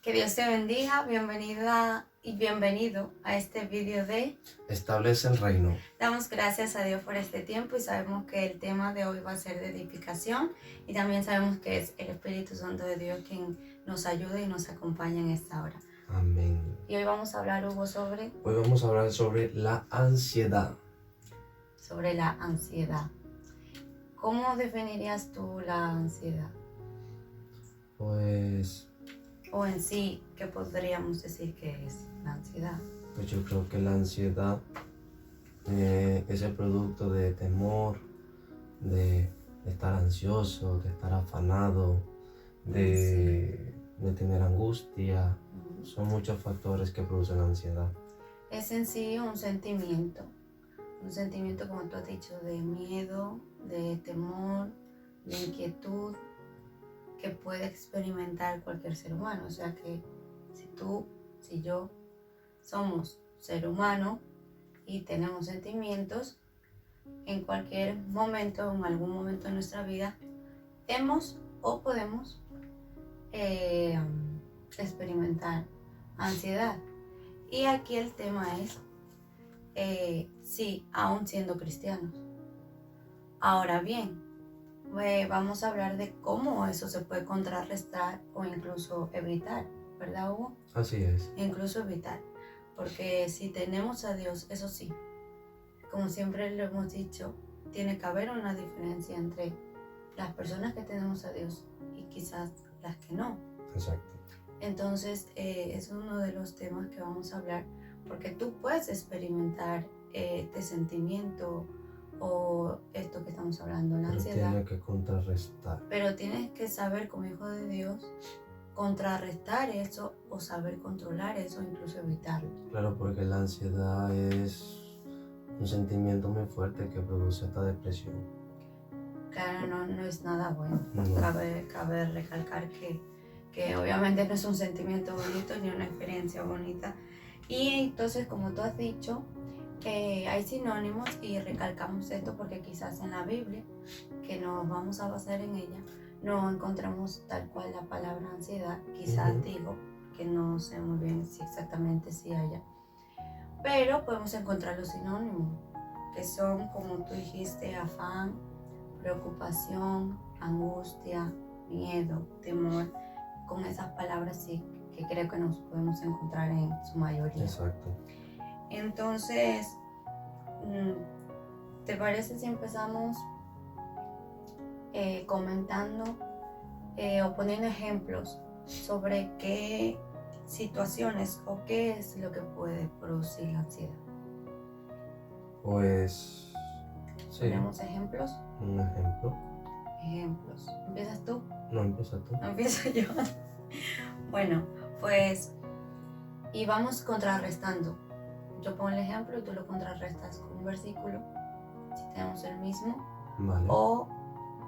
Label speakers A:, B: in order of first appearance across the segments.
A: Que Dios te bendiga, bienvenida y bienvenido a este vídeo de
B: Establece el reino.
A: Damos gracias a Dios por este tiempo y sabemos que el tema de hoy va a ser de edificación y también sabemos que es el Espíritu Santo de Dios quien nos ayuda y nos acompaña en esta hora.
B: Amén.
A: Y hoy vamos a hablar, Hugo, sobre
B: la ansiedad.
A: Sobre la ansiedad. ¿Cómo definirías tú la ansiedad?
B: Pues
A: O en sí, ¿qué podríamos decir que es la ansiedad?
B: Pues yo creo que la ansiedad es el producto de temor, de estar ansioso, de estar afanado, de tener angustia. Son muchos factores que producen la ansiedad.
A: Es en sí un sentimiento como tú has dicho, de miedo, de temor, de inquietud que puede experimentar cualquier ser humano. O sea que si tú, si yo somos ser humano y tenemos sentimientos, en cualquier momento, en algún momento de nuestra vida, hemos o podemos experimentar ansiedad. Y aquí el tema es, sí, aún siendo cristianos. Ahora bien, vamos a hablar de cómo eso se puede contrarrestar o incluso evitar, ¿verdad, Hugo?
B: Así es.
A: Incluso evitar, porque si tenemos a Dios, eso sí, como siempre lo hemos dicho, tiene que haber una diferencia entre las personas que tenemos a Dios y quizás las que no.
B: Exacto.
A: Entonces, es uno de los temas que vamos a hablar, porque tú puedes experimentar este sentimiento o esto que estamos hablando, la ansiedad.
B: Pero tiene que contrarrestar.
A: Pero tienes que saber, como hijo de Dios, contrarrestar eso o saber controlar eso, incluso evitarlo.
B: Claro, porque la ansiedad es un sentimiento muy fuerte que produce esta depresión.
A: Claro, no es nada bueno.
B: No.
A: Cabe recalcar que obviamente no es un sentimiento bonito ni una experiencia bonita. Y entonces, como tú has dicho, hay sinónimos y recalcamos esto porque quizás en la Biblia, que nos vamos a basar en ella, no encontramos tal cual la palabra ansiedad. Quizás digo que no sé muy bien si exactamente si haya, pero podemos encontrar los sinónimos, que son, como tú dijiste, afán, preocupación, angustia, miedo, temor. Con esas palabras sí que creo que nos podemos encontrar en su mayoría.
B: Exacto.
A: Entonces, ¿te parece si empezamos comentando o poniendo ejemplos sobre qué situaciones o qué es lo que puede producir la ansiedad?
B: Pues sí.
A: ¿Tenemos ejemplos?
B: Un ejemplo.
A: Ejemplos. ¿Empiezas tú?
B: No, empieza tú.
A: No empiezo yo. Bueno, pues, y vamos contrarrestando. Yo pongo el ejemplo y tú lo contrarrestas con un versículo, si tenemos el mismo.
B: Vale.
A: O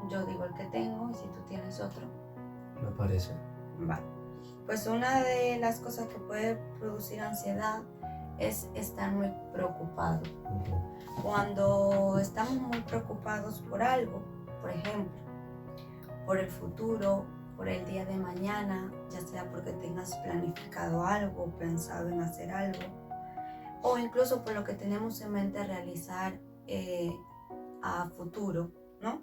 A: yo digo el que tengo y si tú tienes otro.
B: Me parece.
A: Vale. Pues una de las cosas que puede producir ansiedad es estar muy preocupado. Cuando estamos muy preocupados por algo, por ejemplo, por el futuro, por el día de mañana, ya sea porque tengas planificado algo, pensado en hacer algo, o incluso por lo que tenemos en mente realizar a futuro, ¿no?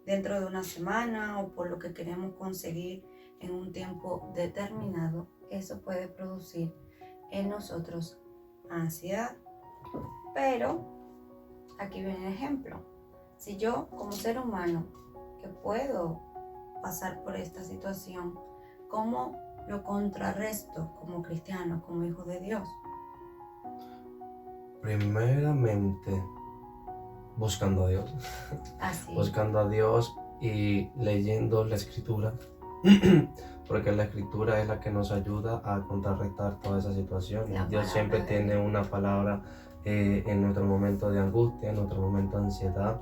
A: Dentro de una semana o por lo que queremos conseguir en un tiempo determinado, eso puede producir en nosotros ansiedad. Pero aquí viene el ejemplo. Si yo, como ser humano, que puedo pasar por esta situación, ¿cómo lo contrarresto como cristiano, como hijo de Dios?
B: Primeramente, buscando a Dios.
A: Así.
B: Buscando a Dios y leyendo la Escritura, porque la Escritura es la que nos ayuda a contrarrestar toda esa situación. Dios siempre tiene una palabra en nuestro momento de angustia, en nuestro momento de ansiedad.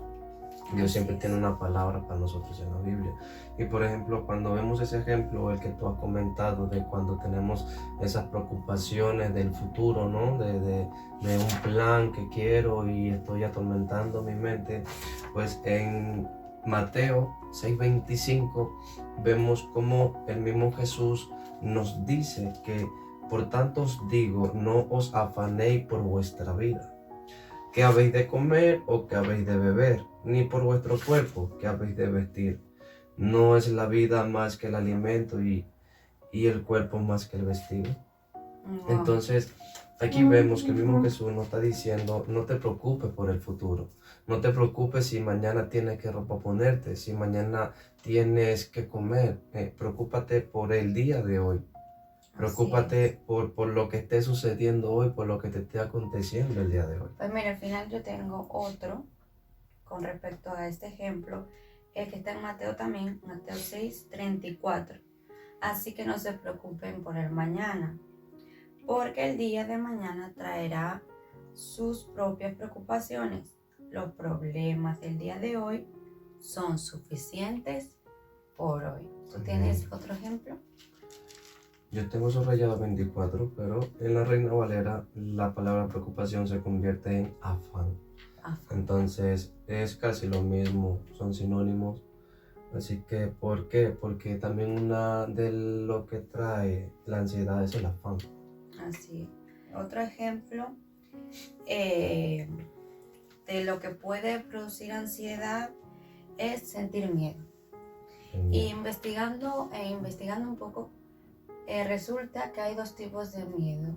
B: Dios siempre tiene una palabra para nosotros en la Biblia. Y por ejemplo, cuando vemos ese ejemplo, el que tú has comentado, de cuando tenemos esas preocupaciones del futuro, ¿no? De un plan que quiero y estoy atormentando mi mente, pues en Mateo 6:25 vemos cómo el mismo Jesús nos dice que por tanto os digo, no os afanéis por vuestra vida, qué habéis de comer o qué habéis de beber, ni por vuestro cuerpo, qué habéis de vestir. No es la vida más que el alimento y el cuerpo más que el vestido.
A: Wow.
B: Entonces, aquí vemos que el mismo Jesús nos está diciendo, no te preocupes por el futuro. No te preocupes si mañana tienes que ropa ponerte, si mañana tienes que comer. Preocúpate por el día de hoy. Preocúpate por lo que esté sucediendo hoy, por lo que te esté aconteciendo el día de hoy.
A: Pues mira, al final yo tengo otro con respecto a este ejemplo, el que está en Mateo también, Mateo 6:34. Así que no se preocupen por el mañana, porque el día de mañana traerá sus propias preocupaciones. Los problemas del día de hoy son suficientes por hoy. ¿Tú tienes otro ejemplo?
B: Yo tengo subrayado 24, pero en la Reina Valera la palabra preocupación se convierte en afán. Entonces es casi lo mismo, son sinónimos. Así que, ¿por qué? Porque también una de lo que trae la ansiedad es el afán. Así
A: es. Otro ejemplo de lo que puede producir ansiedad es sentir miedo. Y investigando un poco, resulta que hay dos tipos de miedo.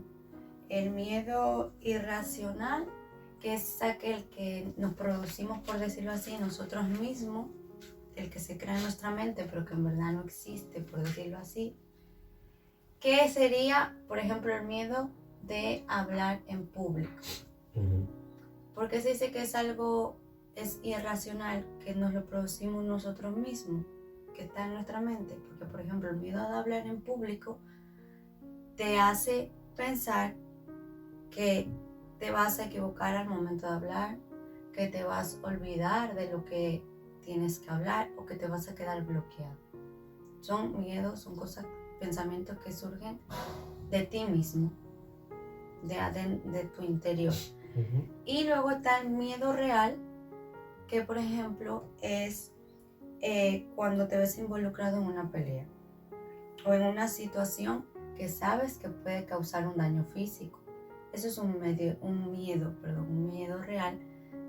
A: El miedo irracional, que es aquel que nos producimos, por decirlo así, nosotros mismos, el que se crea en nuestra mente, pero que en verdad no existe, por decirlo así. ¿Qué sería, por ejemplo, el miedo de hablar en público? Porque se dice que es irracional, que nos lo producimos nosotros mismos, que está en nuestra mente. Porque, por ejemplo, el miedo de hablar en público te hace pensar que te vas a equivocar al momento de hablar, que te vas a olvidar de lo que tienes que hablar o que te vas a quedar bloqueado. Son miedos, son cosas, pensamientos que surgen de ti mismo, de tu interior. Y luego está el miedo real, que por ejemplo es cuando te ves involucrado en una pelea o en una situación que sabes que puede causar un daño físico. Eso es un miedo real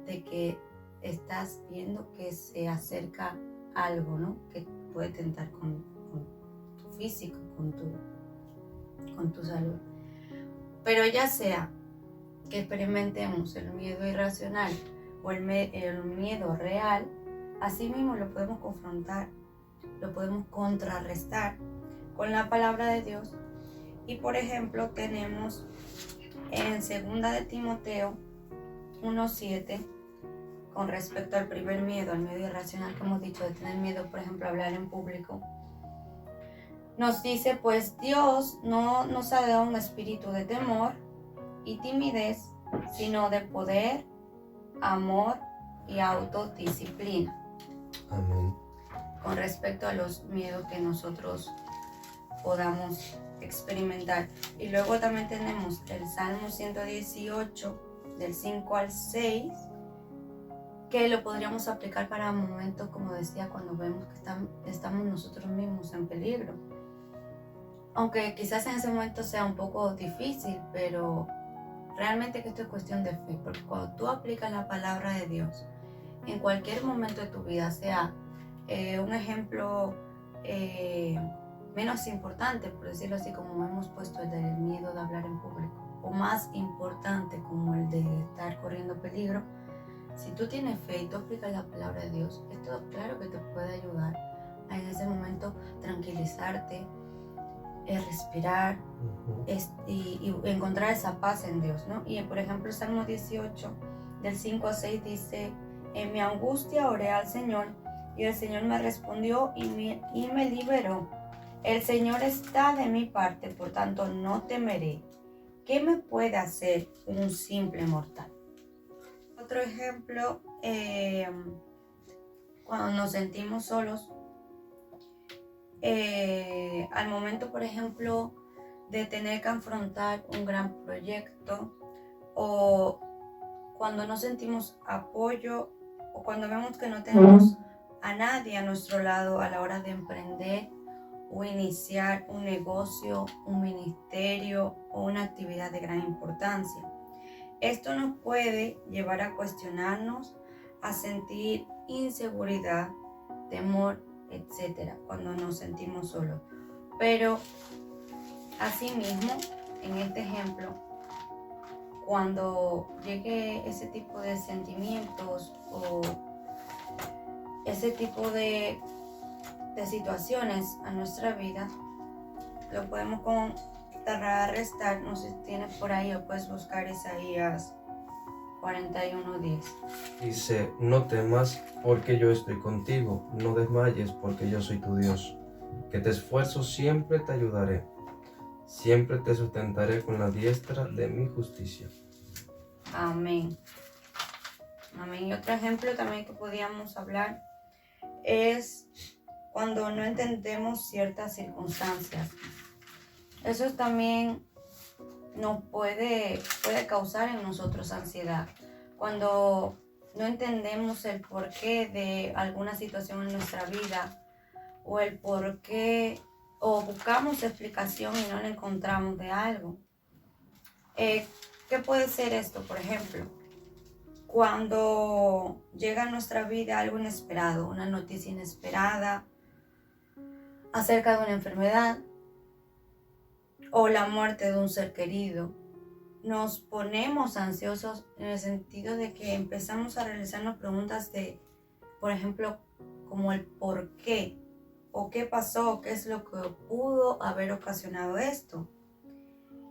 A: de que estás viendo que se acerca algo, ¿no? Que puede tentar con tu físico, con tu salud. Pero ya sea que experimentemos el miedo irracional o el miedo real, así mismo lo podemos confrontar, lo podemos contrarrestar con la palabra de Dios. Y por ejemplo tenemos en 2 de Timoteo 1:7, con respecto al primer miedo, al miedo irracional que hemos dicho, de tener miedo, por ejemplo, a hablar en público, nos dice, pues Dios no nos ha dado un espíritu de temor y timidez, sino de poder, amor y autodisciplina.
B: Amén.
A: Con respecto a los miedos que nosotros podamos experimentar. Y luego también tenemos el Salmo 118, del 5 al 6, que lo podríamos aplicar para momentos, como decía, cuando vemos que estamos nosotros mismos en peligro. Aunque quizás en ese momento sea un poco difícil, pero realmente que esto es cuestión de fe, porque cuando tú aplicas la palabra de Dios en cualquier momento de tu vida, sea un ejemplo menos importante, por decirlo así, como hemos puesto el del miedo de hablar en público, o más importante como el de estar corriendo peligro, si tú tienes fe y tú aplicas la palabra de Dios, esto claro que te puede ayudar a en ese momento tranquilizarte, respirar y encontrar esa paz en Dios, ¿no? Y por ejemplo el Salmo 18 del 5 a 6 dice, en mi angustia oré al Señor y el Señor me respondió y me liberó. El Señor está de mi parte, por tanto no temeré. ¿Qué me puede hacer un simple mortal? Otro ejemplo, cuando nos sentimos solos, al momento, por ejemplo, de tener que afrontar un gran proyecto, o cuando no sentimos apoyo, o cuando vemos que no tenemos a nadie a nuestro lado a la hora de emprender o iniciar un negocio, un ministerio o una actividad de gran importancia. Esto nos puede llevar a cuestionarnos, a sentir inseguridad, temor, etc., cuando nos sentimos solos. Pero asimismo, en este ejemplo, cuando llegue ese tipo de sentimientos o ese tipo de situaciones a nuestra vida, lo podemos contrarrestar. No sé si tienes por ahí o puedes buscar Isaías 41:10.
B: Dice, no temas porque yo estoy contigo, no desmayes porque yo soy tu Dios, que te esfuerzo siempre te ayudaré, siempre te sustentaré con la diestra de mi justicia.
A: Amén. Amén. Y otro ejemplo también que podíamos hablar es cuando no entendemos ciertas circunstancias. Eso también nos puede causar en nosotros ansiedad. Cuando no entendemos el porqué de alguna situación en nuestra vida o el porqué, o buscamos explicación y no la encontramos de algo. ¿Qué puede ser esto? Por ejemplo, cuando llega a nuestra vida algo inesperado, una noticia inesperada acerca de una enfermedad o la muerte de un ser querido, nos ponemos ansiosos en el sentido de que empezamos a realizarnos preguntas de, por ejemplo, como el por qué o qué pasó, qué es lo que pudo haber ocasionado esto,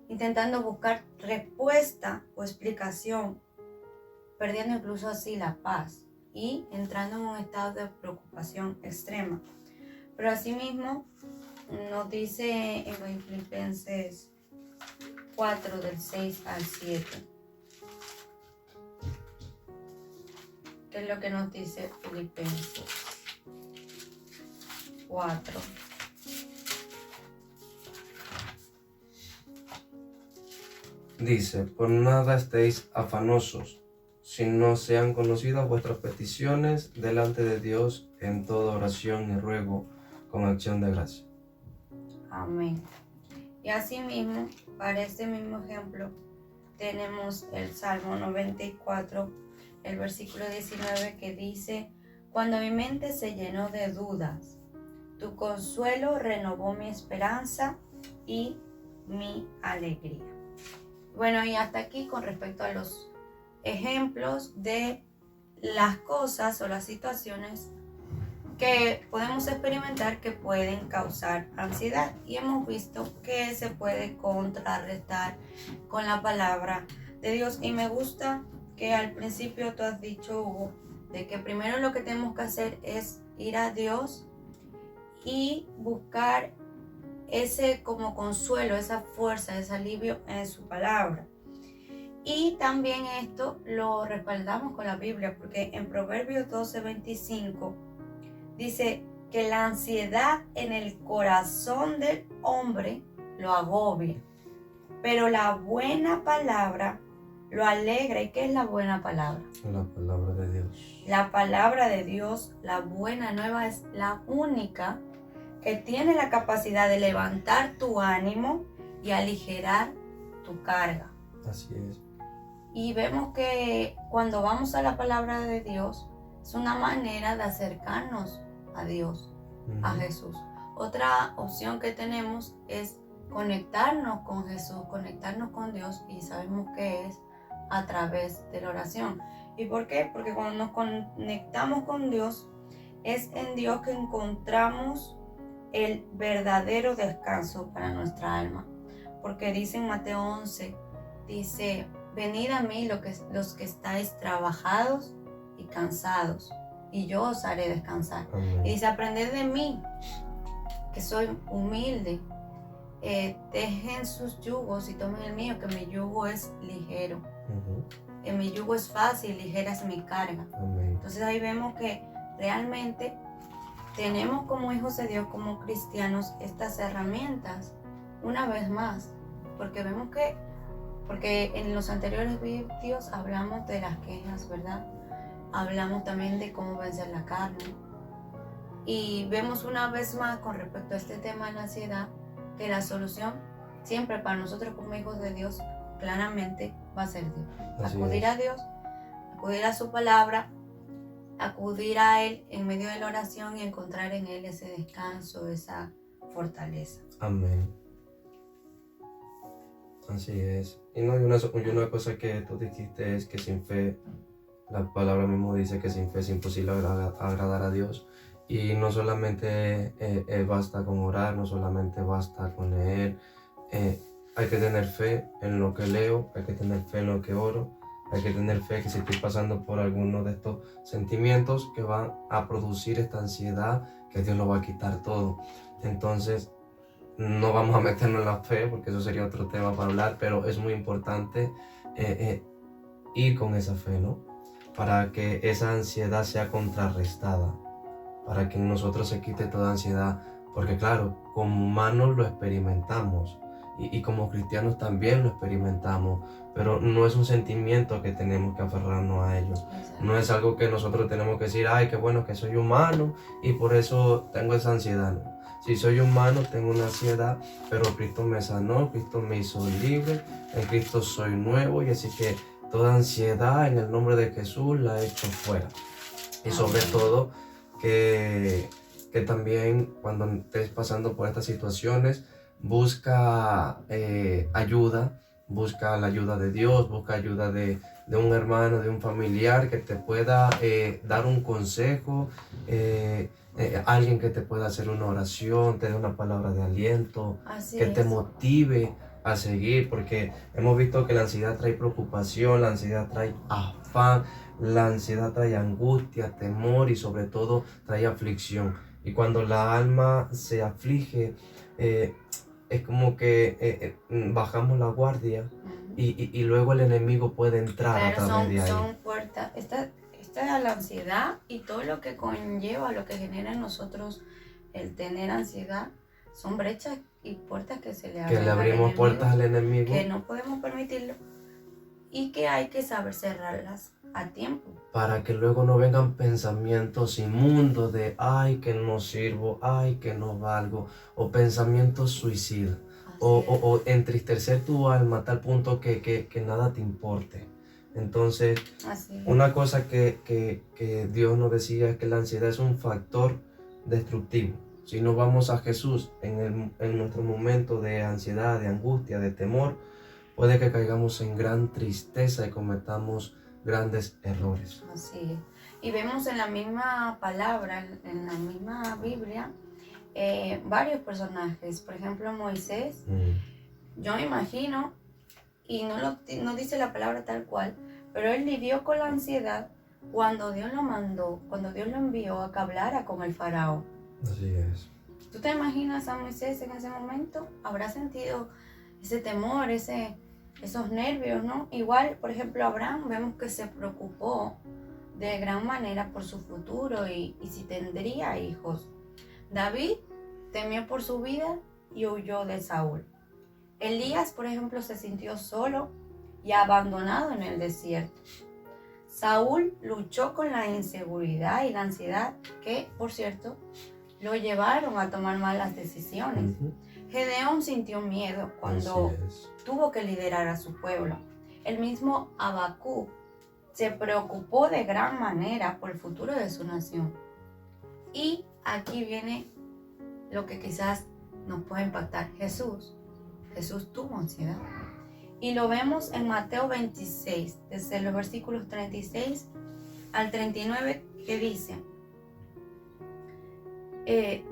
A: intentando buscar respuesta o explicación, perdiendo incluso así la paz y entrando en un estado de preocupación extrema. Pero asimismo nos dice en Filipenses 4 del 6 al 7. ¿Qué es lo que nos dice Filipenses 4?
B: Dice, por nada estéis afanosos, si no sean conocidas vuestras peticiones delante de Dios en toda oración y ruego con acción de gracia.
A: Amén. Y asimismo, para este mismo ejemplo, tenemos el Salmo 94, el versículo 19, que dice: cuando mi mente se llenó de dudas, tu consuelo renovó mi esperanza y mi alegría. Bueno, y hasta aquí con respecto a los ejemplos de las cosas o las situaciones que podemos experimentar que pueden causar ansiedad, y hemos visto que se puede contrarrestar con la palabra de Dios. Y me gusta que al principio tú has dicho, Hugo, de que primero lo que tenemos que hacer es ir a Dios y buscar ese como consuelo, esa fuerza, ese alivio en su palabra. Y también esto lo respaldamos con la Biblia, porque en Proverbios 12:25 dice que la ansiedad en el corazón del hombre lo agobia, pero la buena palabra lo alegra. ¿Y qué es la buena palabra?
B: La palabra de Dios.
A: La palabra de Dios, la buena nueva, es la única que tiene la capacidad de levantar tu ánimo y aligerar tu carga.
B: Así es.
A: Y vemos que cuando vamos a la palabra de Dios, es una manera de acercarnos a Dios, a Jesús. Otra opción que tenemos es conectarnos con Jesús, conectarnos con Dios, y sabemos que es a través de la oración. ¿Y por qué? Porque cuando nos conectamos con Dios, es en Dios que encontramos el verdadero descanso para nuestra alma. Porque dice en Mateo 11, dice: venid a mí los que estáis trabajados y cansados, y yo os haré descansar.
B: Amén.
A: Y dice: aprended de mí, que soy humilde, dejen sus yugos y tomen el mío, que mi yugo es ligero. Mi yugo es fácil, ligera es mi carga.
B: Amén.
A: Entonces ahí vemos que realmente tenemos como hijos de Dios, como cristianos, estas herramientas, una vez más, porque vemos que, porque en los anteriores vídeos hablamos de las quejas, ¿verdad? Hablamos también de cómo vencer la carne, Y vemos una vez más con respecto a este tema de la ansiedad que la solución siempre para nosotros como hijos de Dios claramente va a ser Dios. Acudir a Dios, acudir a su palabra, acudir a Él en medio de la oración y encontrar en Él ese descanso, esa fortaleza.
B: Amén. Así es. Y no, una cosa que tú dijiste es que sin fe, la palabra mismo dice que sin fe es imposible agradar a Dios. Y no solamente basta con orar, no solamente basta con leer. Hay que tener fe en lo que leo, hay que tener fe en lo que oro, hay que tener fe que si estoy pasando por alguno de estos sentimientos que van a producir esta ansiedad, que Dios lo va a quitar todo. Entonces, no vamos a meternos en la fe porque eso sería otro tema para hablar, pero es muy importante ir con esa fe, ¿no? Para que esa ansiedad sea contrarrestada, para que en nosotros se quite toda ansiedad, porque claro, como humanos lo experimentamos y como cristianos también lo experimentamos, pero no es un sentimiento que tenemos que aferrarnos a ello. No es algo que nosotros tenemos que decir, ay, qué bueno que soy humano y por eso tengo esa ansiedad, ¿no? Si soy humano, tengo una ansiedad, pero Cristo me sanó, Cristo me hizo libre, en Cristo soy nuevo, y así que toda ansiedad en el nombre de Jesús la he hecho fuera. Y sobre todo, que también cuando estés pasando por estas situaciones, busca ayuda, busca la ayuda de Dios, busca ayuda de un hermano, de un familiar que te pueda dar un consejo, alguien que te pueda hacer una oración, te dé una palabra de aliento, te motive a seguir, porque hemos visto que la ansiedad trae preocupación, la ansiedad trae afán, la ansiedad trae angustia, temor y sobre todo trae aflicción. Y cuando la alma se aflige, es como que bajamos la guardia y luego el enemigo puede entrar a través de ahí.
A: Son puertas. Esta es la ansiedad y todo lo que conlleva, lo que genera en nosotros el tener ansiedad, son brechas y puertas que se le abren.
B: Que le abrimos puertas al enemigo.
A: Que no podemos permitirlo y que hay que saber cerrarlas a tiempo.
B: Para que luego no vengan pensamientos inmundos de ay que no sirvo, ay que no valgo, o pensamientos suicidas, o entristecer tu alma a tal punto que nada te importe. Entonces, una cosa que Dios nos decía es que la ansiedad es un factor destructivo. Si no vamos a Jesús en nuestro momento de ansiedad, de angustia, de temor, puede que caigamos en gran tristeza y cometamos grandes errores.
A: Así es. Y vemos en la misma palabra, en la misma Biblia, varios personajes. Por ejemplo, Moisés. Yo me imagino, y no dice la palabra tal cual, pero él lidió con la ansiedad cuando Dios lo mandó, cuando Dios lo envió a que hablara con el faraón.
B: Así es.
A: ¿Tú te imaginas a Moisés en ese momento? ¿Habrá sentido ese temor, esos nervios, no? Igual, por ejemplo, Abraham vemos que se preocupó de gran manera por su futuro y si tendría hijos. David temió por su vida y huyó de Saúl. Elías, por ejemplo, se sintió solo y abandonado en el desierto. Saúl luchó con la inseguridad y la ansiedad que, por cierto, lo llevaron a tomar malas decisiones. Gedeón sintió miedo cuando tuvo que liderar a su pueblo. El mismo Habacuc se preocupó de gran manera por el futuro de su nación. Y aquí viene lo que quizás nos puede impactar. Jesús tuvo ansiedad. Y lo vemos en Mateo 26, desde los versículos 36 al 39, que dice,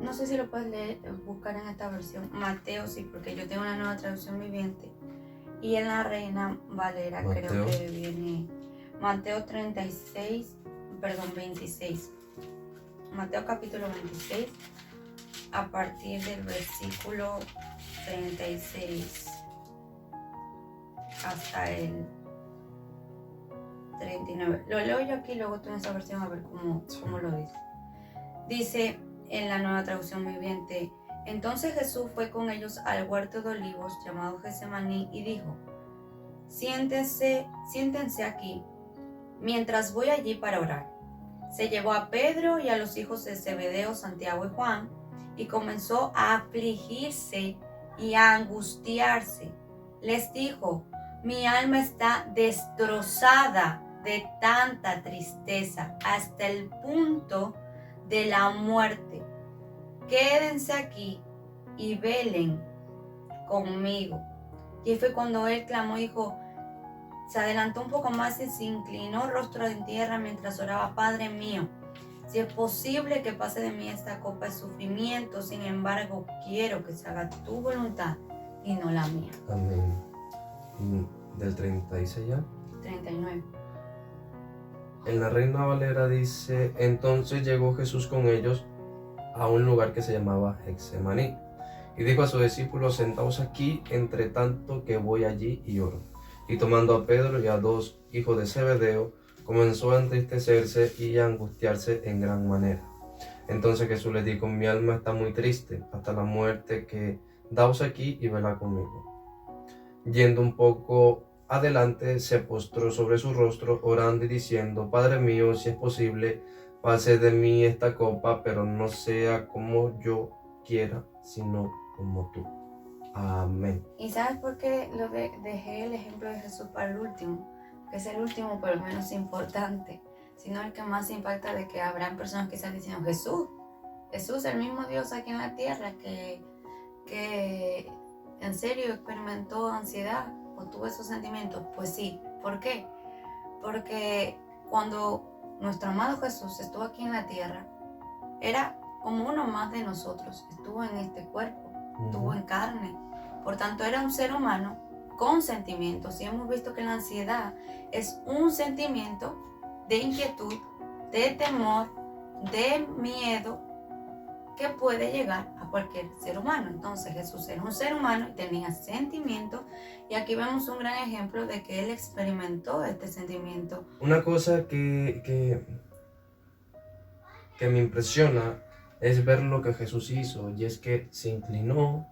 A: no sé si lo puedes leer, buscar en esta versión, Mateo, sí, porque yo tengo una nueva traducción viviente, y en la Reina Valera creo que viene Mateo 26, Mateo capítulo 26, a partir del versículo 36 hasta el 39. Lo leo yo aquí, luego tú en esa versión a ver cómo lo dice. Dice en la nueva traducción viviente, entonces Jesús fue con ellos al huerto de olivos llamado Getsemaní y dijo, siéntense aquí mientras voy allí para orar. se llevó a Pedro y a los hijos de Zebedeo, Santiago y Juan, y comenzó a afligirse y a angustiarse. Les dijo: mi alma está destrozada de tanta tristeza hasta el punto de la muerte. Quédense aquí y velen conmigo. Y fue cuando él clamó, dijo, se adelantó un poco más y se inclinó rostro en tierra mientras oraba: Padre mío, si es posible que pase de mí esta copa de sufrimiento, sin embargo quiero que se haga tu voluntad y no la mía.
B: Amén. Del 36 ya.
A: 39.
B: En la Reina Valera dice: entonces llegó Jesús con ellos a un lugar que se llamaba Getsemaní, y dijo a sus discípulos: sentaos aquí, entre tanto que voy allí y oro. Y tomando a Pedro y a 2 hijos de Zebedeo, comenzó a entristecerse y a angustiarse en gran manera. Entonces Jesús les dijo: mi alma está muy triste hasta la muerte, que daos aquí y velad conmigo. Yendo un poco adelante, se postró sobre su rostro, orando y diciendo: Padre mío, si es posible, pase de mí esta copa, pero no sea como yo quiera, sino como tú. Amén.
A: ¿Y sabes por qué dejé el ejemplo de Jesús para el último? Que es el último, pero el menos importante, sino el que más impacta, de que habrán personas quizás diciendo: Jesús, el mismo Dios aquí en la tierra que en serio experimentó ansiedad o tuvo esos sentimientos. Pues sí. ¿Por qué? Porque cuando nuestro amado Jesús estuvo aquí en la tierra, era como uno más de nosotros. Estuvo en este cuerpo, estuvo en carne. Por tanto, era un ser humano con sentimientos. Y hemos visto que la ansiedad es un sentimiento de inquietud, de temor, de miedo, que puede llegar a cualquier ser humano. Entonces Jesús era un ser humano y tenía sentimientos, y aquí vemos un gran ejemplo de que él experimentó este sentimiento.
B: Una cosa que me impresiona es ver lo que Jesús hizo, y es que se inclinó,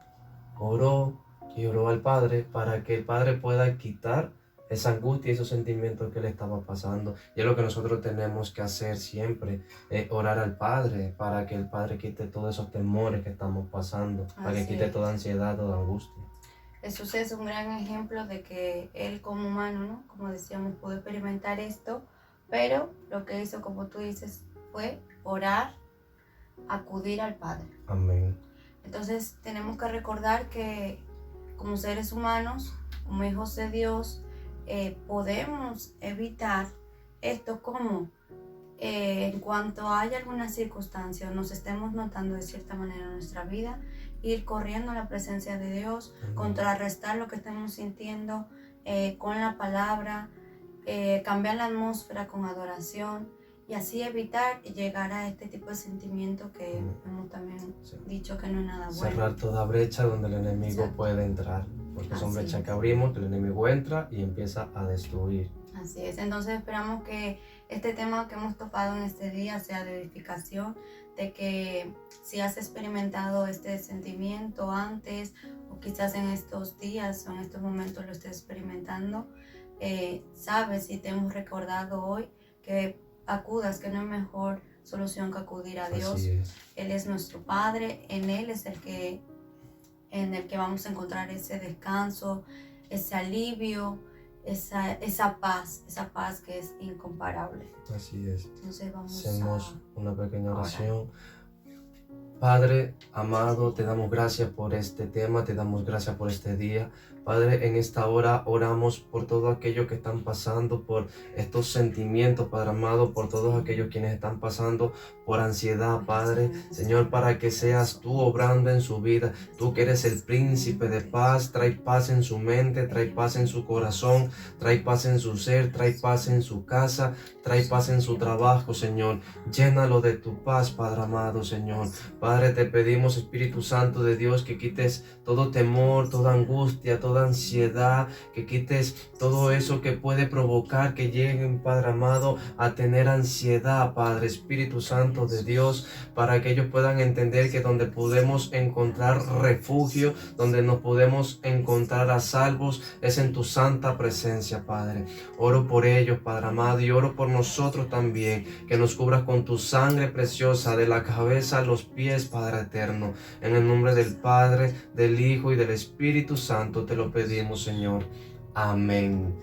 B: oró y oró al Padre para que el Padre pueda quitar esa angustia y esos sentimientos que le estaba pasando. Y es lo que nosotros tenemos que hacer siempre, orar al Padre para que el Padre quite todos esos temores que estamos pasando, para que quite toda ansiedad, toda angustia.
A: Jesús es un gran ejemplo de que él como humano, ¿no? Como decíamos, pudo experimentar esto, pero lo que hizo, como tú dices, fue orar, acudir al Padre.
B: Amén.
A: Entonces tenemos que recordar que como seres humanos, como hijos de Dios, podemos evitar esto, como en cuanto haya alguna circunstancia o nos estemos notando de cierta manera en nuestra vida, ir corriendo a la presencia de Dios, contrarrestar lo que estemos sintiendo con la palabra, cambiar la atmósfera con adoración, y así evitar llegar a este tipo de sentimiento que hemos también dicho que no es nada bueno.
B: Cerrar toda brecha donde el enemigo puede entrar, porque son brechas que abrimos, que el enemigo entra y empieza a destruir.
A: Así es. Entonces esperamos que este tema que hemos topado en este día sea de edificación, de que si has experimentado este sentimiento antes, o quizás en estos días o en estos momentos lo estés experimentando, sabes, y te hemos recordado hoy que acudas, que no hay mejor solución que acudir a Dios. Él es nuestro Padre, en Él es en el que vamos a encontrar ese descanso, ese alivio, esa paz que es incomparable.
B: Así es.
A: Entonces
B: hacemos una pequeña oración. Padre amado, te damos gracias por este tema, te damos gracias por este día. Padre, en esta hora oramos por todo aquello que están pasando, por estos sentimientos, Padre amado, por todos aquellos quienes están pasando por ansiedad, Padre. Señor, para que seas tú obrando en su vida. Tú que eres el príncipe de paz, trae paz en su mente, trae paz en su corazón, trae paz en su ser, trae paz en su casa, trae paz en su trabajo, Señor. Llénalo de tu paz, Padre amado, Señor. Padre, te pedimos, Espíritu Santo de Dios, que quites todo temor, toda angustia, toda toda ansiedad, que quites todo eso que puede provocar que lleguen, Padre amado, a tener ansiedad, Padre Espíritu Santo de Dios, para que ellos puedan entender que donde podemos encontrar refugio, donde nos podemos encontrar a salvos, es en tu santa presencia, Padre. Oro por ellos, Padre amado, y oro por nosotros también, que nos cubras con tu sangre preciosa, de la cabeza a los pies, Padre eterno. En el nombre del Padre, del Hijo y del Espíritu Santo te lo pedimos, Señor. Amén.